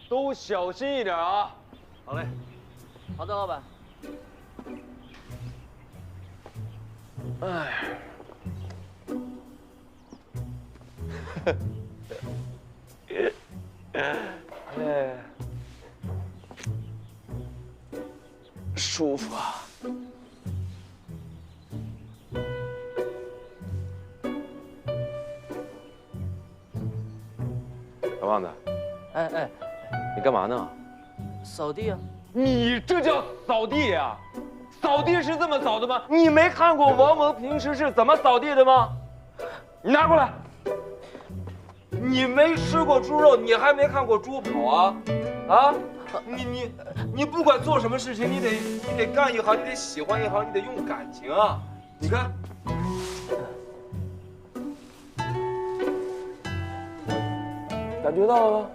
都小心一点啊！好嘞。好的，老板。哎。哎，舒服啊！小胖子，哎，你干嘛呢？扫地啊。你这叫扫地呀？扫地是这么扫的吗？你没看过王蒙平时是怎么扫地的吗？你拿过来。你没吃过猪肉，你还没看过猪跑啊？啊？你不管做什么事情，你得干一行，你得喜欢一行，你得用感情啊！你看，感觉到了吗？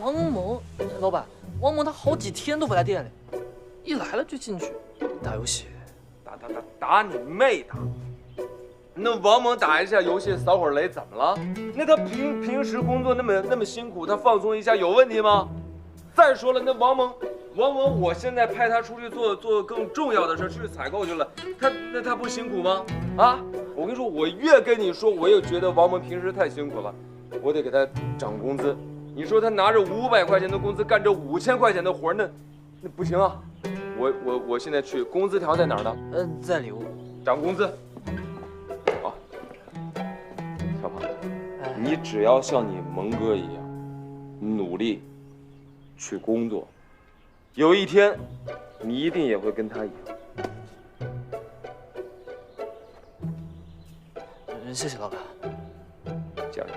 王蒙，老板，王蒙他好几天都不来店里，一来了就进去打游戏。打你妹打！那王蒙打一下游戏扫会儿雷怎么了？那他平时工作那么辛苦，他放松一下有问题吗？再说了，那王蒙，我现在派他出去做更重要的事，出去采购去了，他不辛苦吗？啊！我跟你说，我越跟你说，我越觉得王蒙平时太辛苦了，我得给他涨工资。你说他拿着500块钱的工资干这5000块钱的活，那不行啊！我现在去，工资条在哪儿呢？在里屋。涨工资。好，小胖子，你只要像你蒙哥一样努力去工作，有一天你一定也会跟他一样。谢谢老板，加油！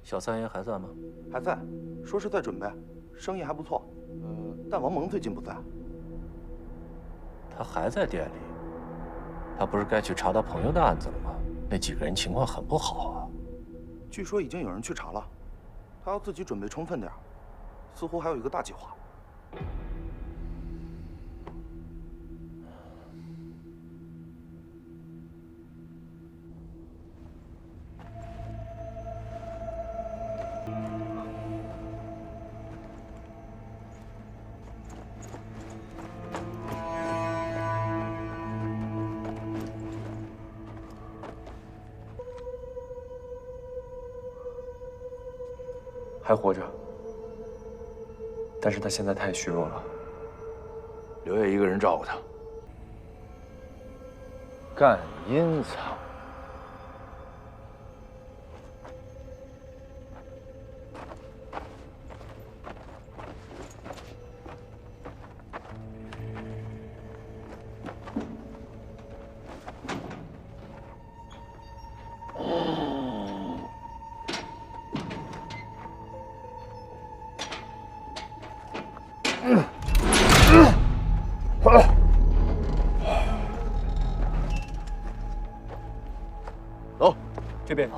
小三爷还在吗？还在，说是在准备，生意还不错。但王蒙最近不在。他还在店里，他不是该去查他朋友的案子了吗？那几个人情况很不好啊。据说已经有人去查了，他要自己准备充分点，似乎还有一个大计划。还活着，但是他现在太虚弱了，留下一个人照顾他。干阴仓。走，这边。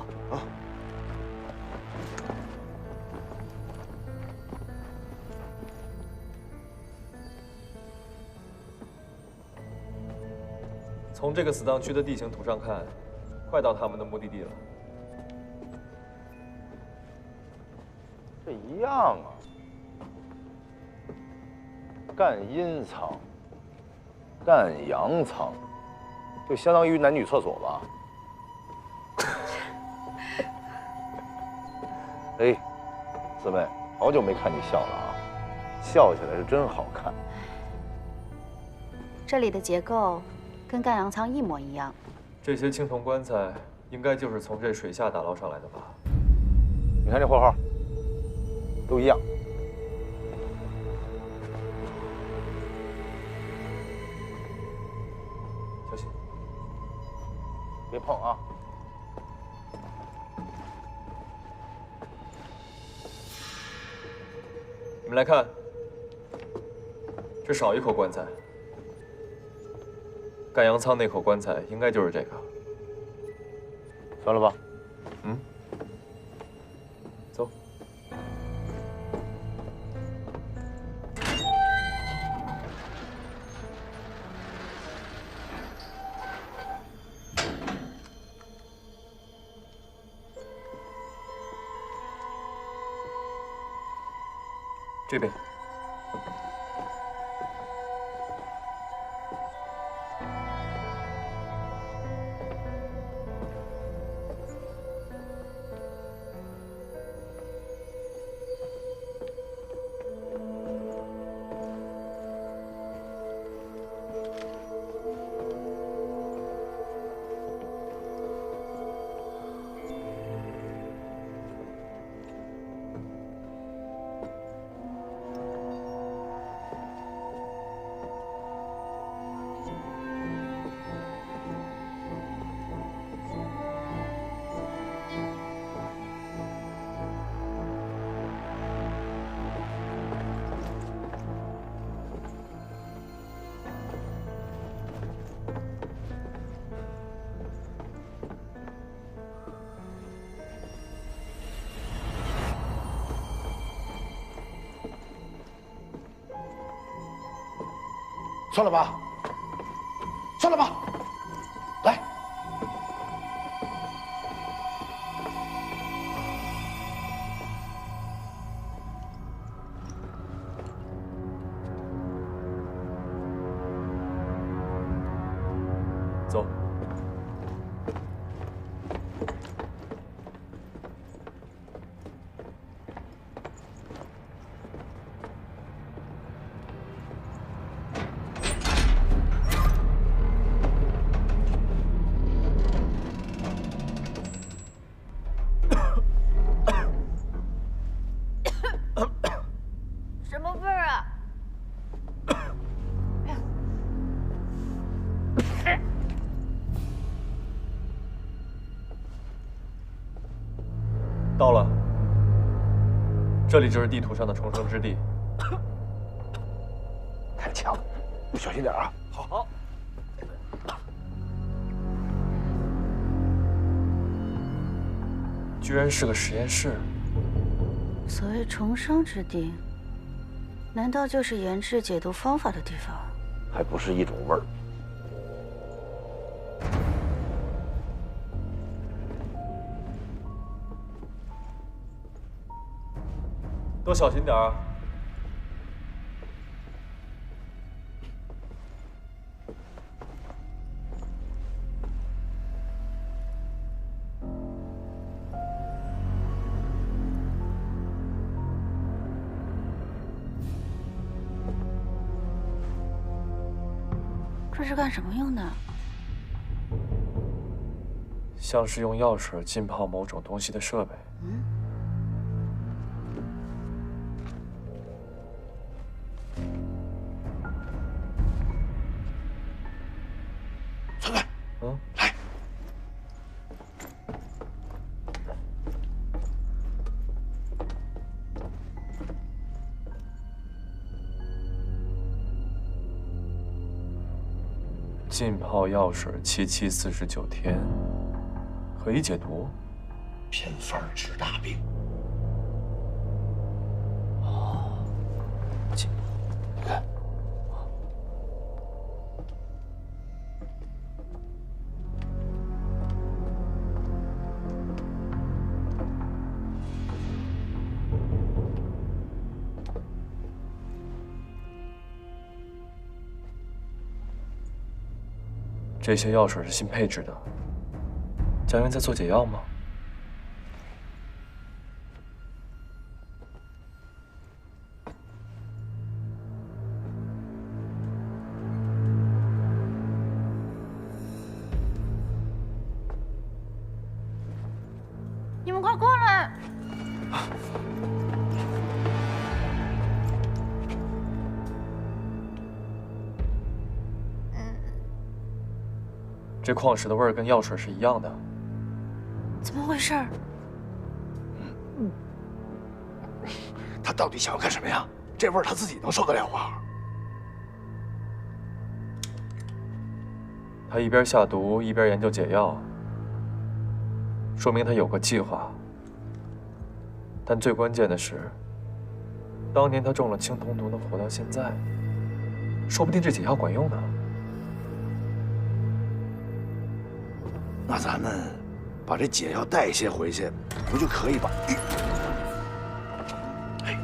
从这个死当区的地形图上看，快到他们的目的地了。这一样啊。干阴仓、干阳仓，就相当于男女厕所吧。哎，四妹，好久没看你笑了啊，笑起来是真好看。这里的结构跟干阳仓一模一样。这些青铜棺材应该就是从这水下打捞上来的吧？你看这货号，都一样。小心，别碰啊！你们来看，这少一口棺材。干阳仓那口棺材应该就是这个。算了吧。嗯。走。这边。算了吧，算了吧，来。走。什么味儿啊？到了，这里就是地图上的重生之地。太强了，你小心点啊！好。居然是个实验室。所谓重生之地，难道就是研制解毒方法的地方？还不是一种味儿。都小心点啊！这是干什么用的？像是用药水浸泡某种东西的设备。村委，来。浸泡药水7期49天，可以解毒。偏方治大病。哦，浸泡，你看。这些药水是新配制的，江云在做解药吗？你们快过来！这矿石的味儿跟药水是一样的。怎么回事？他到底想要干什么呀？这味儿他自己能受得了吗？他一边下毒一边研究解药，说明他有个计划。但最关键的是，当年他中了青铜毒能活到现在，说不定这解药管用呢。那咱们把这解药带些回去，不就可以把？哎，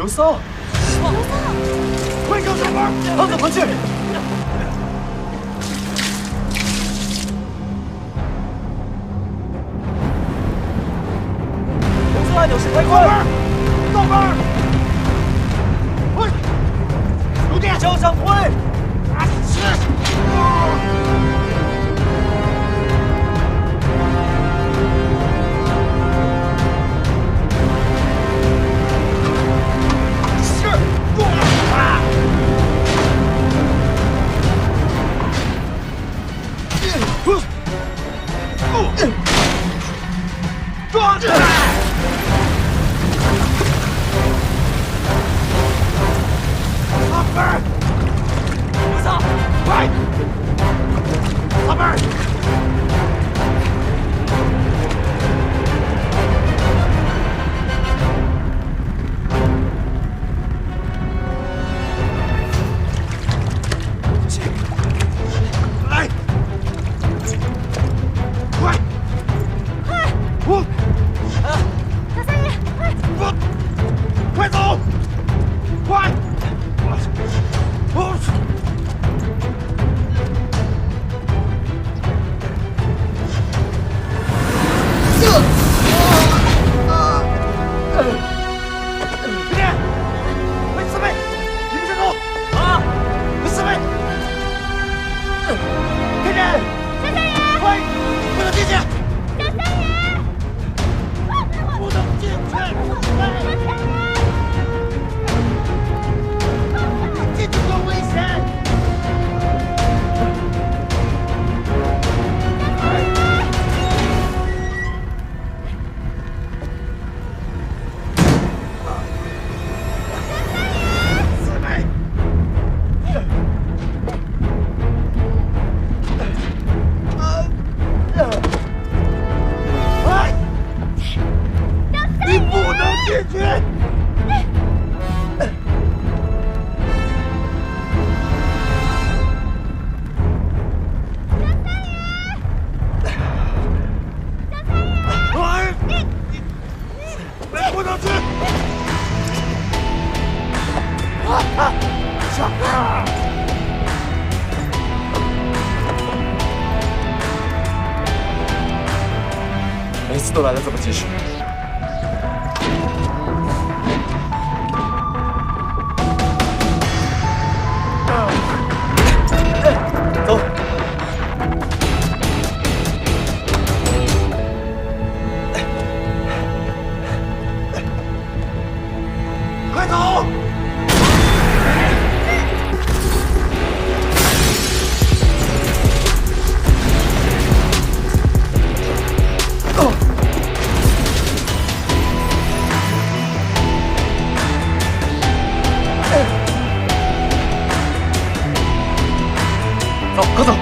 刘桑，快给我上班！他怎么去？公司按钮是开关。上班！喂，有电，向上推。撞起来！上班！刘桑，快！上班！来！快！我。小三爷，快！快走！快！别电！喂，四妹，你们先走。啊！四妹，天天，小三爷，快，不能进去！小三爷，不能进去！进去多危险！四妹，哎，你不能进去！哎，你不能去！小二，每次都来得这么及时。走。快走！走，快走！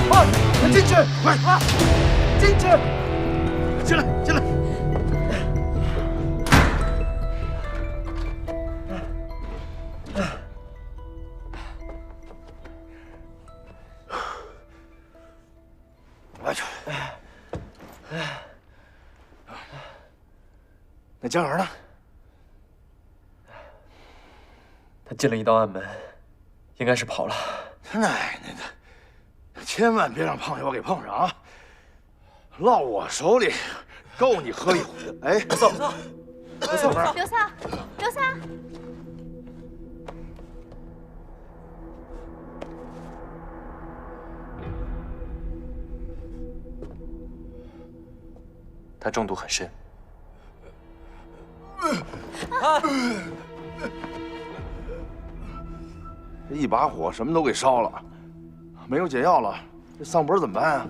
快进去！快进去！进来，进来！哎去！那江儿呢？他进了一道暗门，应该是跑了。他奶奶的！千万别让胖小给碰上啊！落我手里，够你喝一壶。哎，走，刘桑，刘桑，他中毒很深。这一把火什么都给烧了，没有解药了，这丧本怎么办啊？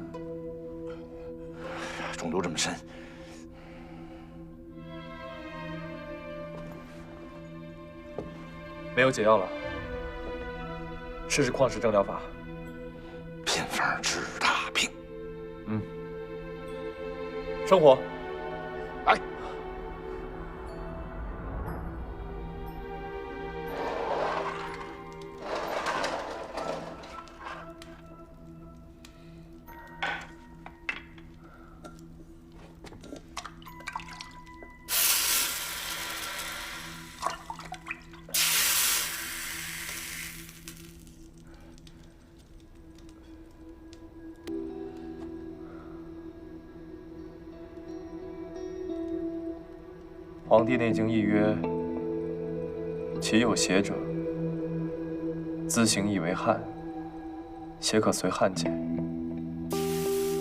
中毒这么深，没有解药了，试试矿石正疗法。偏方治大病。嗯。生火。来。黄帝内经》一曰：“其有邪者，兹行以为汗，邪可随汗解。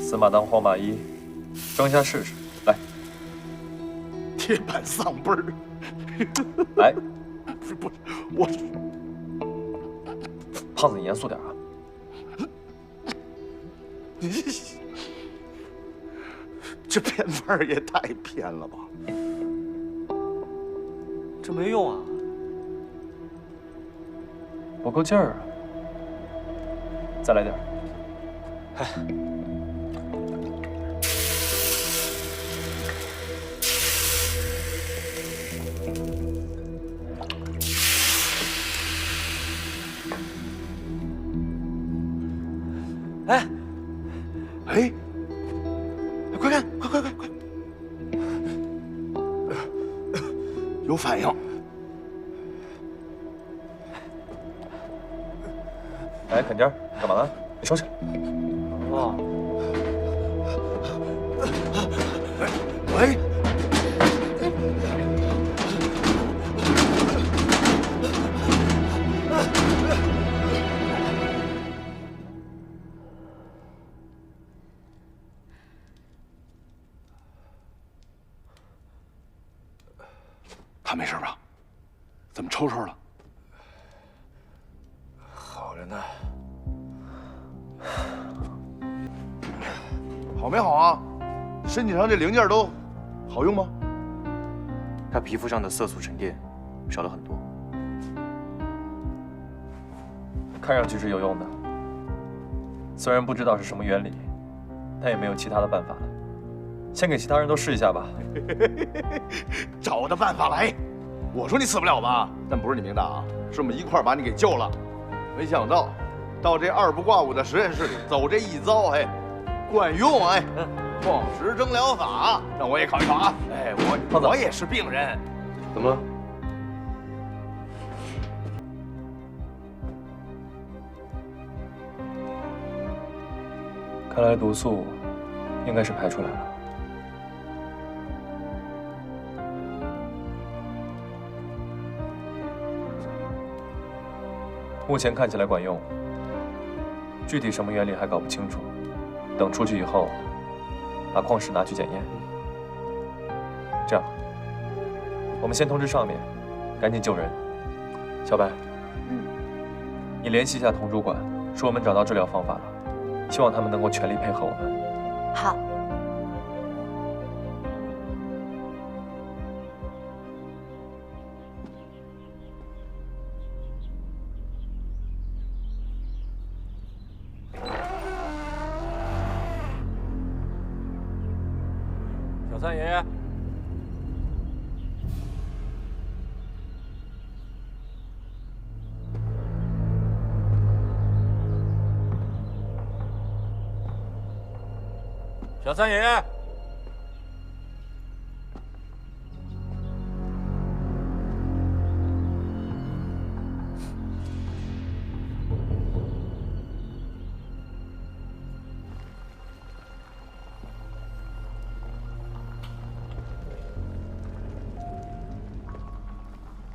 司马当黄马衣，装下试试。来，铁板丧辈儿。来，不是，我胖子你严肃点啊！这偏方儿也太偏了吧！这没用啊！不够劲儿啊！再来点儿。哎，哎，快看，快！有反应！哎，肯丁儿，干嘛呢？你收起来。哦，喂，他没事吧？怎么抽抽了？好着呢。好没好啊？身体上这零件都好用吗？他皮肤上的色素沉淀少了很多。看上去是有用的，虽然不知道是什么原理，但也没有其他的办法了。先给其他人都试一下吧。找的办法来！我说你死不了吧？但不是你命大啊，是我们一块儿把你给救了。没想到这2不挂5的实验室里走这一遭，哎，管用哎！矿石蒸疗法，让我也考一考啊！哎，我也是病人。怎么了？看来毒素应该是排出来了。目前看起来管用，具体什么原理还搞不清楚。等出去以后，把矿石拿去检验。这样，我们先通知上面，赶紧救人。小白，你联系一下童主管，说我们找到治疗方法了，希望他们能够全力配合我们。好。小三爷爷，小三爷爷，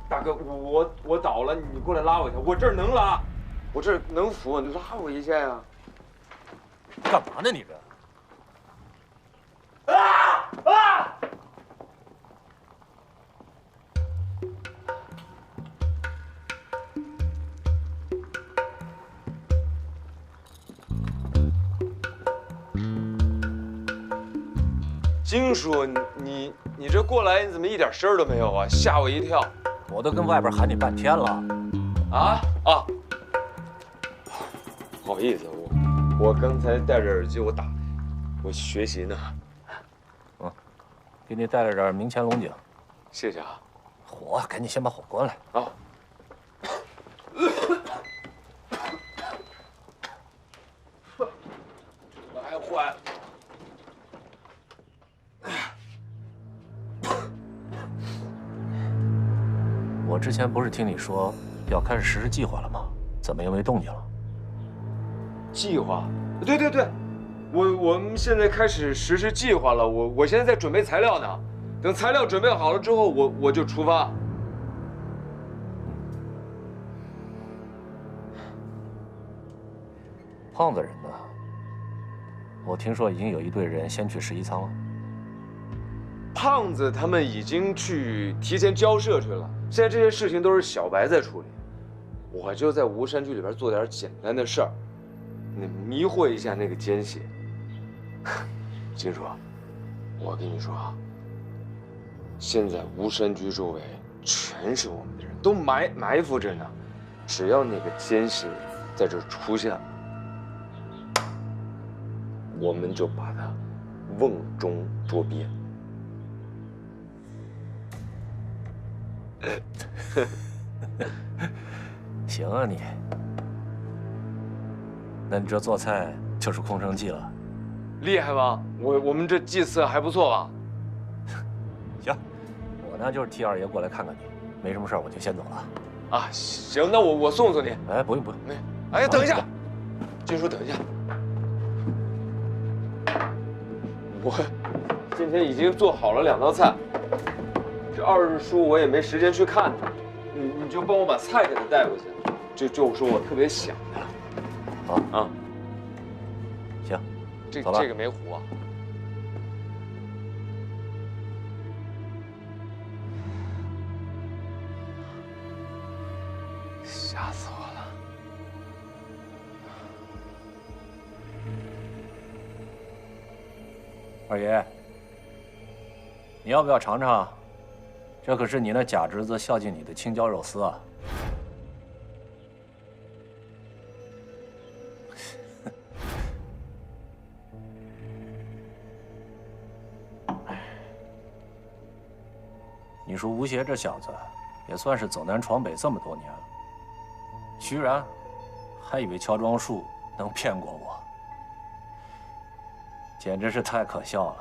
大哥，我倒了，你过来拉我一下，我这儿能拉，我这儿能扶，你拉我一下呀。干嘛呢你这？金叔，你这过来，你怎么一点声儿都没有啊？吓我一跳！我都跟外边喊你半天了。啊！不好意思，我刚才戴着耳机，我学习呢。给你带了点明前龙井。谢谢啊。火，赶紧先把火关了。啊。来换。我之前不是听你说要开始实施计划了吗？怎么又没动静了？计划？对，我们现在开始实施计划了。我现在在准备材料呢。等材料准备好了之后，我就出发。胖子人呢？我听说已经有一队人先去11仓了。胖子他们已经去提前交涉去了，现在这些事情都是小白在处理，我就在吴山区里边做点简单的事儿，你迷惑一下那个奸细。金叔，我跟你说啊，现在吴山区周围全是我们的人，都埋伏着呢，只要那个奸细在这儿出现了，我们就把他瓮中捉鳖。行啊你，那你这做菜就是空城计了，厉害吧？我们这计策还不错吧？行，我呢就是替二爷过来看看你，没什么事儿我就先走了。啊，行，那我送送你。哎，不用不用，哎，等一下，金叔，等一下，我今天已经做好了2道菜，这2日书我也没时间去看它，你就帮我把菜给他带过去，这就是我特别想的。好啊，行，走了这个没糊啊。吓死我了！二爷，你要不要尝尝？这可是你那假侄子孝敬你的青椒肉丝啊！你说吴邪这小子，也算是走南闯北这么多年了，居然还以为乔装术能骗过我，简直是太可笑了。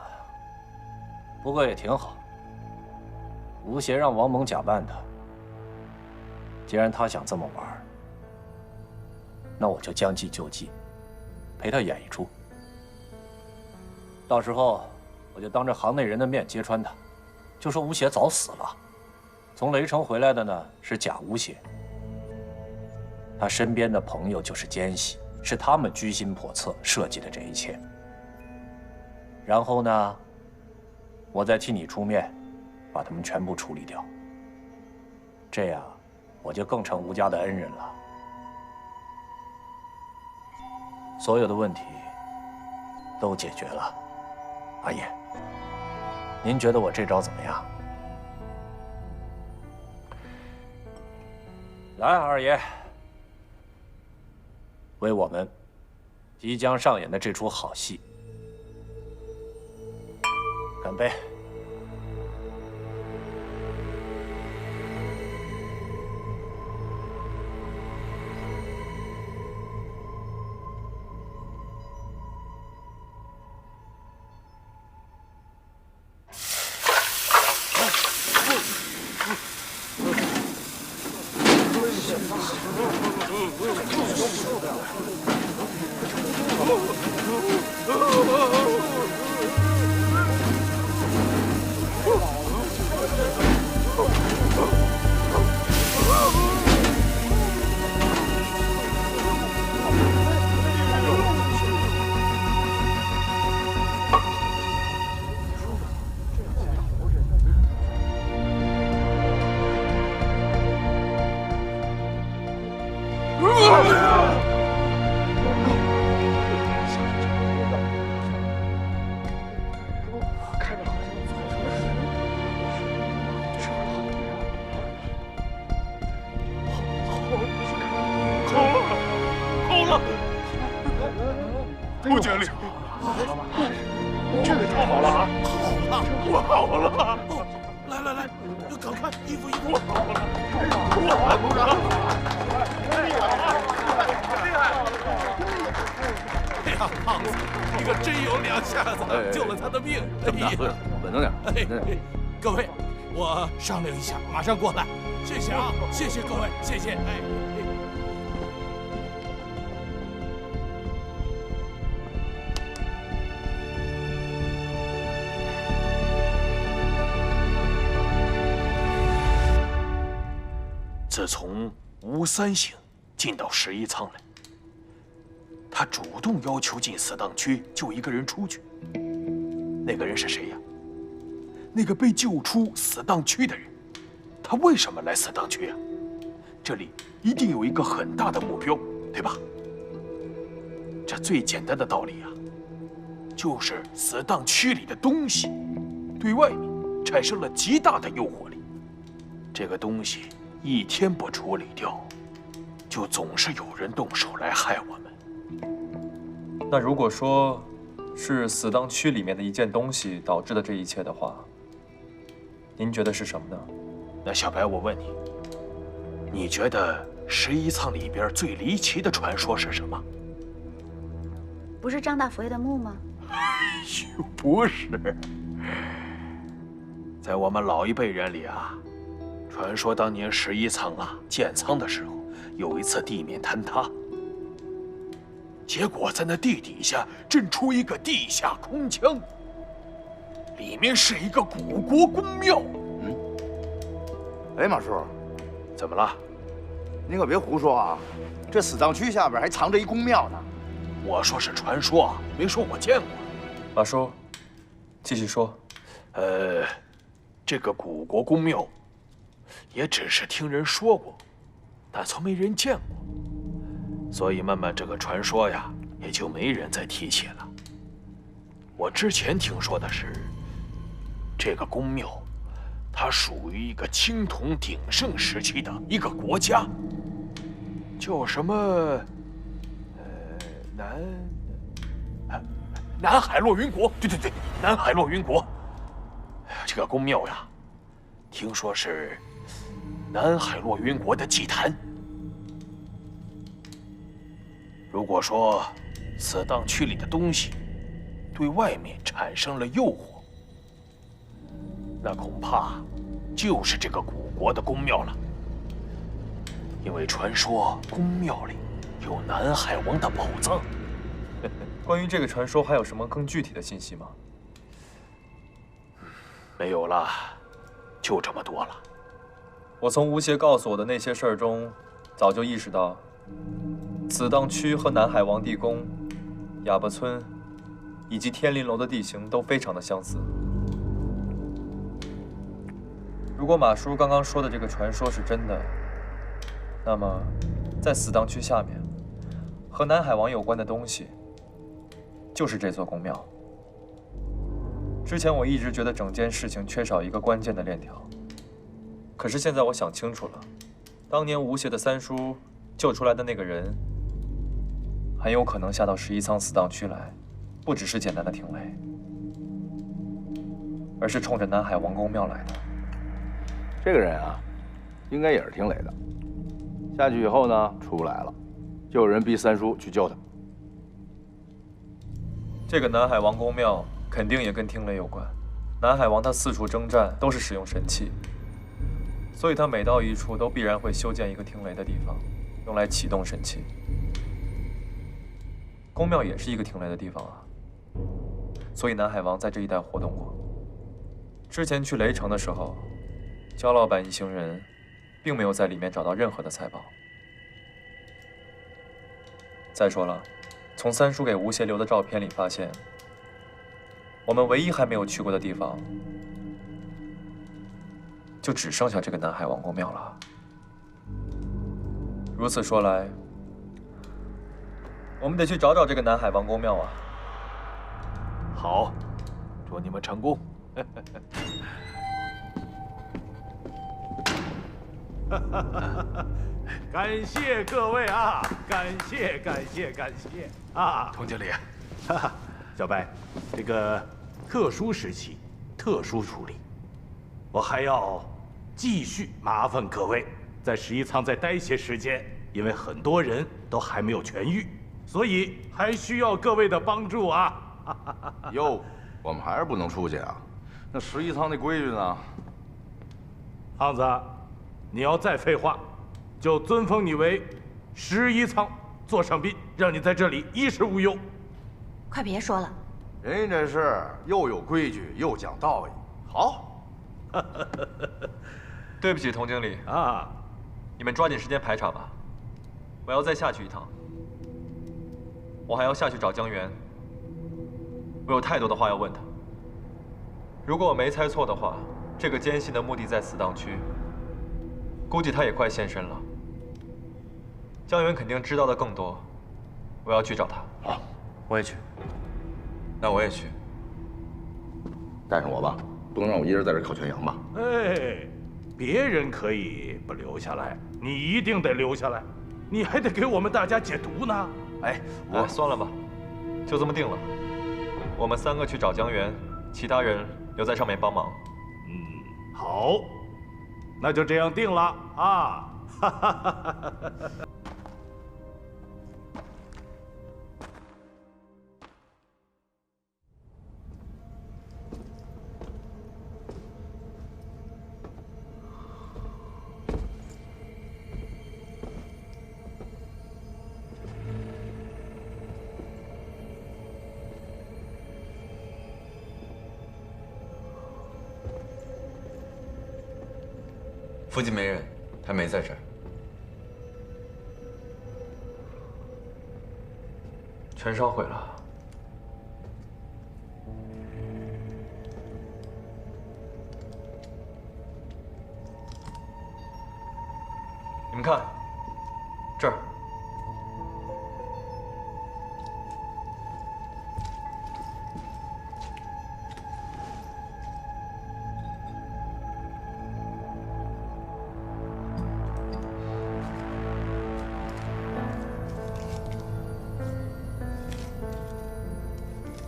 不过也挺好，吴邪让王猛假扮他，既然他想这么玩，那我就将计就计，陪他演一出。到时候我就当着行内人的面揭穿他，就说吴邪早死了，从雷城回来的呢是假吴邪，他身边的朋友就是奸细，是他们居心叵测设计的这一切。然后呢，我再替你出面，把他们全部处理掉。这样，我就更成吴家的恩人了。所有的问题都解决了。阿爷，您觉得我这招怎么样？来，二爷，为我们即将上演的这出好戏干杯！不讲理！这个太好了啊！我好了！来来来，赶快衣服！我好了！我鼓掌！厉害啊！厉害！哎呀，胖子，你可真有两下子，救了他的命！这么大岁数，稳当点，稳当点。各位，我商量一下，马上过来。谢谢啊，谢谢各位，谢谢。哎。自从吴三省进到11仓来，他主动要求进死当区救一个人出去。那个人是谁呀？那个被救出死当区的人，他为什么来死当区呀？这里一定有一个很大的目标，对吧？这最简单的道理啊，就是死当区里的东西对外面产生了极大的诱惑力。这个东西一天不处理掉，就总是有人动手来害我们。那如果说是死当区里面的一件东西导致的这一切的话，您觉得是什么呢？那小白，我问你，你觉得11仓里边最离奇的传说是什么？不是张大佛爷的墓吗？不是，在我们老一辈人里啊，传说当年11仓啊建仓的时候，有一次地面坍塌，结果在那地底下震出一个地下空腔，里面是一个古国宫庙。哎，马叔，怎么了？您可别胡说啊！这死当区下边还藏着一宫庙呢。我说是传说啊，没说我见过。马叔，继续说。这个古国宫庙，也只是听人说过，但从没人见过，所以慢慢这个传说呀，也就没人再提起了。我之前听说的是，这个宫庙，它属于一个青铜鼎盛时期的一个国家，叫什么？南海洛云国。对，南海洛云国。这个宫庙呀，听说是南海洛云国的祭坛。如果说死当区里的东西对外面产生了诱惑，那恐怕就是这个古国的宫庙了。因为传说宫庙里有南海王的宝藏。关于这个传说还有什么更具体的信息吗？没有了，就这么多了。我从吴邪告诉我的那些事儿中，早就意识到，死当区和南海王地宫、哑巴村以及天林楼的地形都非常的相似。如果马叔刚刚说的这个传说是真的，那么在死当区下面，和南海王有关的东西，就是这座宫庙。之前我一直觉得整件事情缺少一个关键的链条，可是现在我想清楚了，当年吴邪的三叔救出来的那个人，很有可能下到11仓死当区来，不只是简单的听雷，而是冲着南海王宫庙来的。这个人啊，应该也是听雷的。下去以后呢，出不来了，就有人逼三叔去救他。这个南海王宫庙肯定也跟听雷有关。南海王他四处征战都是使用神器，所以他每到一处都必然会修建一个听雷的地方，用来启动神器。宫庙也是一个听雷的地方啊，所以南海王在这一带活动过。之前去雷城的时候，焦老板一行人并没有在里面找到任何的财宝。再说了，从三叔给吴邪留的照片里发现，我们唯一还没有去过的地方，就只剩下这个南海王宫庙了。如此说来，我们得去找找这个南海王宫庙啊。好，祝你们成功。感谢各位啊！感谢啊！童经理，小白，这个特殊时期，特殊处理，我还要继续麻烦各位在11仓再待些时间，因为很多人都还没有痊愈，所以还需要各位的帮助啊！哟，我们还是不能出去啊。那11仓那规矩呢？胖子，你要再废话，就尊封你为11仓座上宾，让你在这里衣食无忧。快别说了，人家这是又有规矩又讲道义。好，对不起，童经理啊，你们抓紧时间排查吧，我要再下去一趟。我还要下去找江源，我有太多的话要问他。如果我没猜错的话，这个奸细的目的在死党区，估计他也快现身了。江源肯定知道的更多，我要去找他。好，我也去。那我也去。带上我吧，不能让我一人在这烤全羊吧？哎，别人可以不留下来，你一定得留下来，你还得给我们大家解毒呢。哎，算了吧，就这么定了。我们3个去找江源，其他人留在上面帮忙。好，那就这样定了啊！哈哈哈哈哈！附近没人，他没在这儿。全烧毁了。你们看，这儿。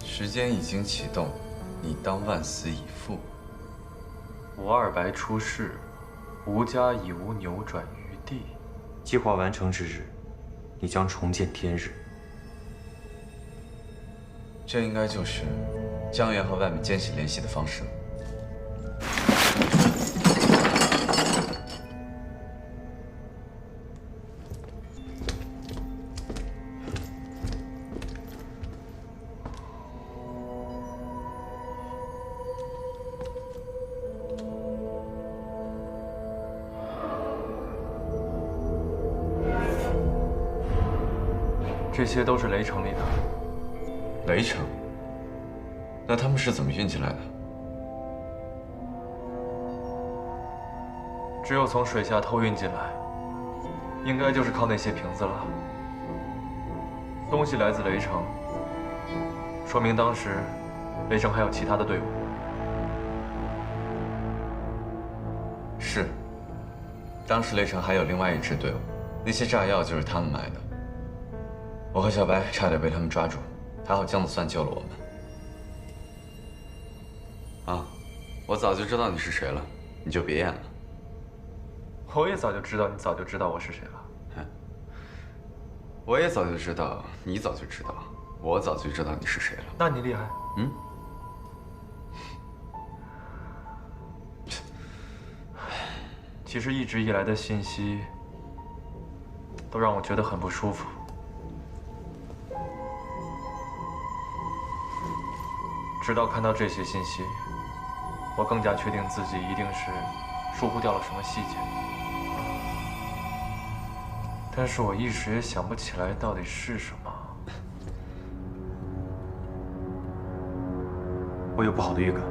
时间已经启动，你当万死已复。吴二白出世，吴家已无扭转余地。计划完成之日，你将重见天日。这应该就是江源和外面奸细联系的方式了。这些都是雷城里的。雷城？那他们是怎么运进来的？只有从水下偷运进来，应该就是靠那些瓶子了。东西来自雷城，说明当时雷城还有其他的队伍。是，当时雷城还有另外一支队伍，那些炸药就是他们买的。我和小白差点被他们抓住，还好姜子算救了我们。啊，我早就知道你是谁了，你就别演了。我也早就知道你早就知道我是谁了。我也早就知道，你早就知道，我早就知道你是谁了。那你厉害。嗯。其实一直以来的信息，都让我觉得很不舒服。直到看到这些信息，我更加确定自己一定是疏忽掉了什么细节。但是我一时也想不起来到底是什么。我有不好的预感。